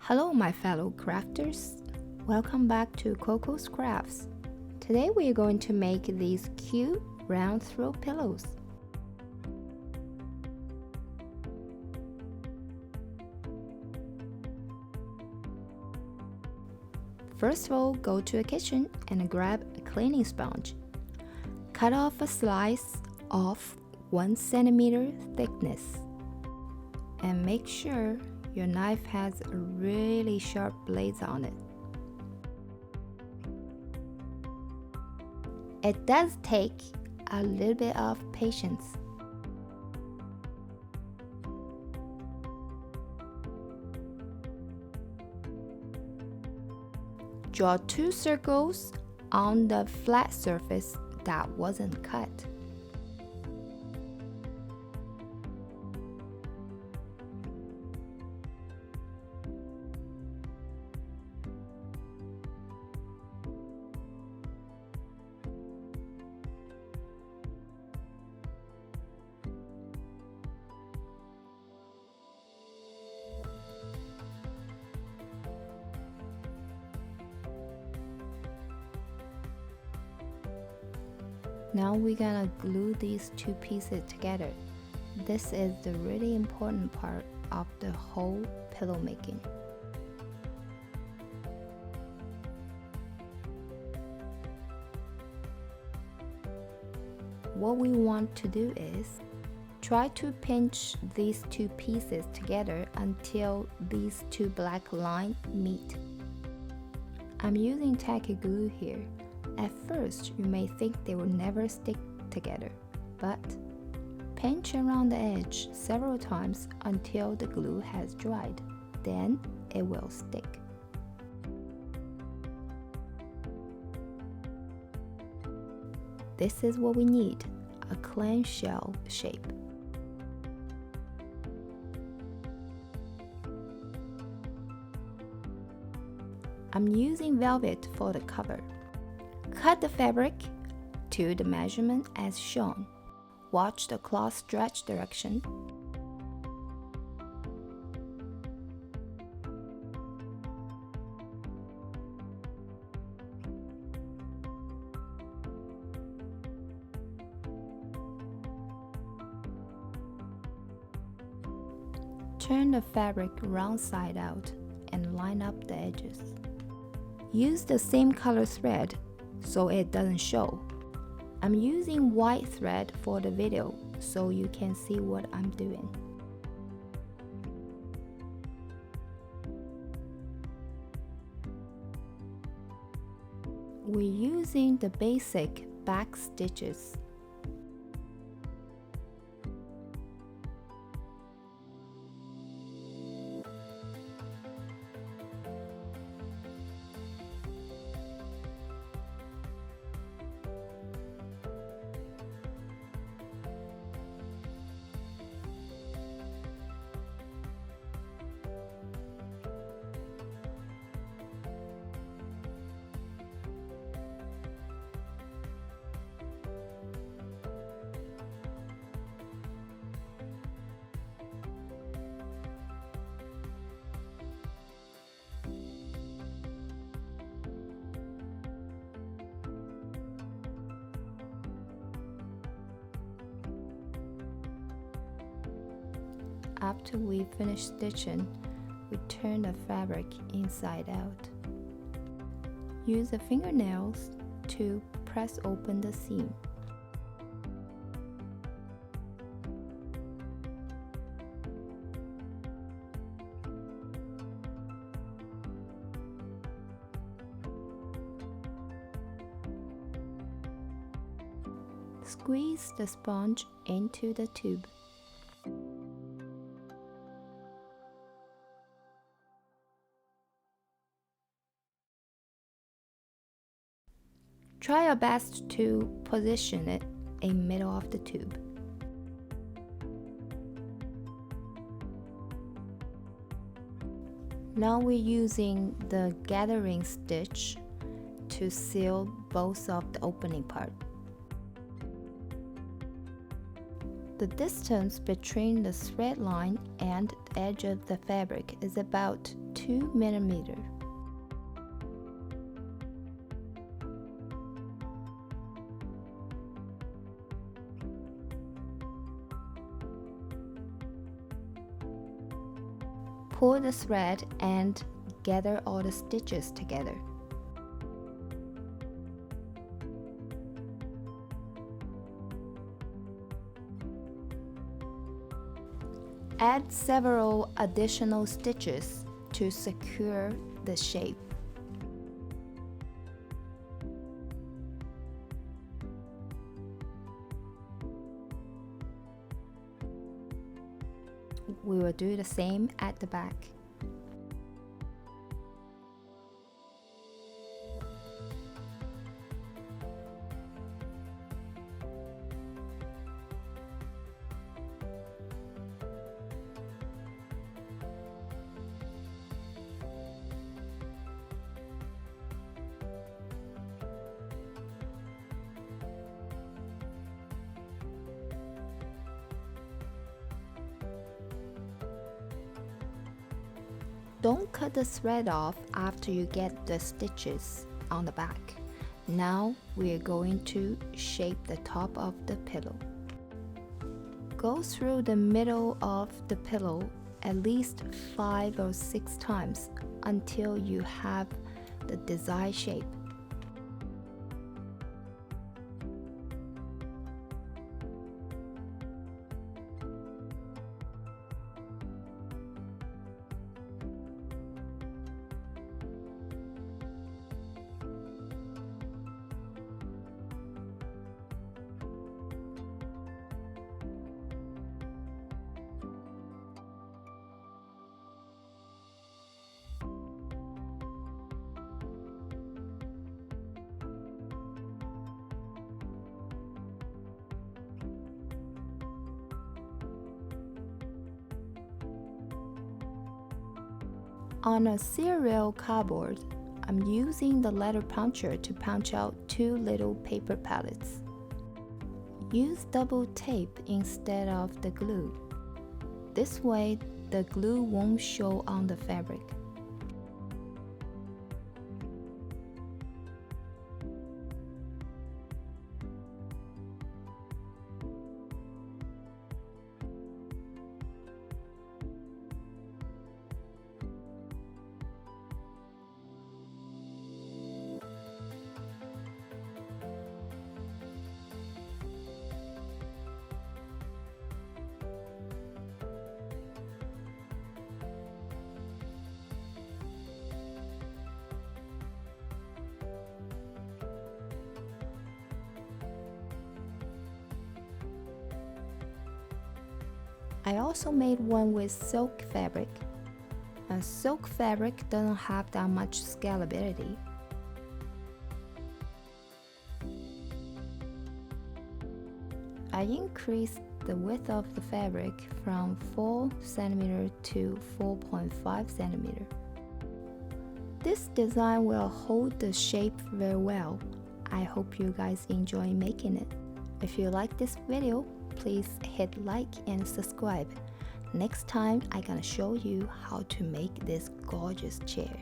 Hello my fellow crafters, welcome back to Coco's Crafts. Today we are going to make these cute round throw pillows. First of all, go to a kitchen and grab a cleaning sponge. Cut off a slice of 1 centimeter thickness and make sure your knife has really sharp blades on it. It does take a little bit of patience. Draw 2 circles on the flat surface that wasn't cut. Now we're gonna glue these 2 pieces together. This is the really important part of the whole pillow making. What we want to do is try to pinch these 2 pieces together until these 2 black lines meet. I'm using tacky glue here. At first, you may think they will never stick together, but pinch around the edge several times until the glue has dried. Then it will stick. This is what we need, a clamshell shape. I'm using velvet for the cover. Cut the fabric to the measurement as shown. Watch the cloth stretch direction. Turn the fabric round side out and line up the edges. Use the same color thread so it doesn't show. I'm using white thread for the video so you can see what I'm doing. We're using the basic back stitches. After we finish stitching, we turn the fabric inside out. Use the fingernails to press open the seam. Squeeze the sponge into the tube. Try your best to position it in middle of the tube. Now we're using the gathering stitch to seal both of the opening part. The distance between the thread line and the edge of the fabric is about 2 mm. Pull the thread and gather all the stitches together. Add several additional stitches to secure the shape. We will do the same at the back. Don't cut the thread off after you get the stitches on the back. Now we are going to shape the top of the pillow. Go through the middle of the pillow at least 5 or 6 times until you have the desired shape. On a serial cardboard, I'm using the letter puncher to punch out 2 little paper pellets. Use double tape instead of the glue. This way, the glue won't show on the fabric. I also made one with silk fabric. Silk fabric doesn't have that much scalability. I increased the width of the fabric from 4 cm to 4.5 cm. This design will hold the shape very well. I hope you guys enjoy making it. If you like this video, please hit like and subscribe. Next time I'm gonna show you how to make this gorgeous chair.